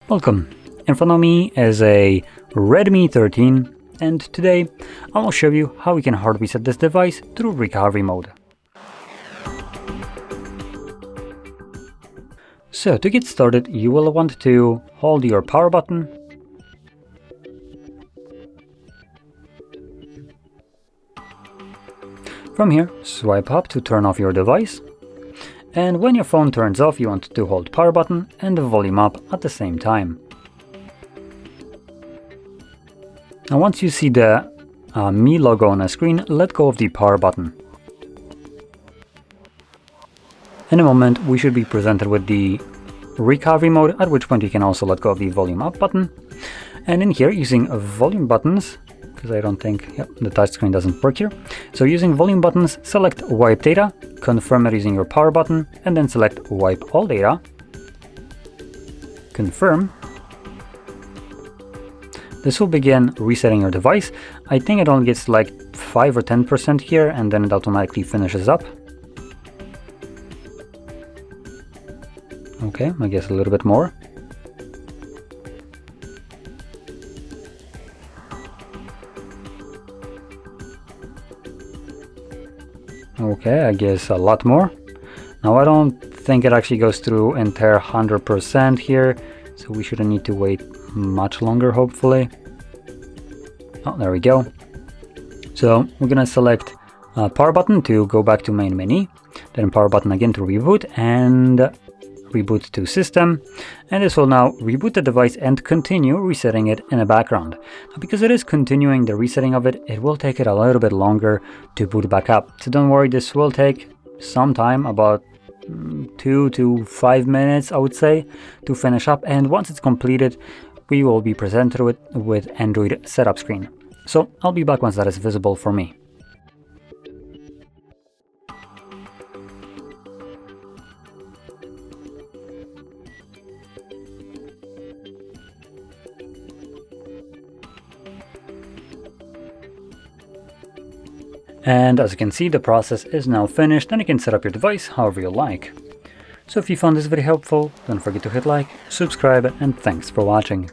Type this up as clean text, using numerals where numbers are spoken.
Welcome! In front of me is a Redmi 13, and today I will show you how we can hard reset this device through recovery mode. So to get started, you will want to hold your power button, from here swipe up to turn off your device, and when your phone turns off you want to hold power button and the volume up at the same time. Now once you see the Mi logo on the screen, let go of the power button. In a moment we should be presented with the recovery mode, at which point you can also let go of the volume up button. And in here, using volume buttons, because I don't think the touchscreen doesn't work here. So using volume buttons, select wipe data, confirm it using your power button, and then select wipe all data. Confirm. This will begin resetting your device. I think it only gets like 5 or 10% here, and then it automatically finishes up. Okay, I guess a little bit more. Okay, I guess a lot more. Now I don't think it actually goes through entire 100% here, so we shouldn't need to wait much longer, hopefully. Oh, there we go. So we're gonna select power button to go back to main menu, then power button again to reboot, and reboot to system, and this will now reboot the device and continue resetting it in the background. Now, because it is continuing the resetting of it, it will take it a little bit longer to boot back up. So don't worry, this will take some time, about 2 to 5 minutes I would say, to finish up, and once it's completed we will be presented with Android setup screen. So I'll be back once that is visible for me. And as you can see, the process is now finished and you can set up your device however you like. So if you found this video helpful, don't forget to hit like, subscribe, and thanks for watching.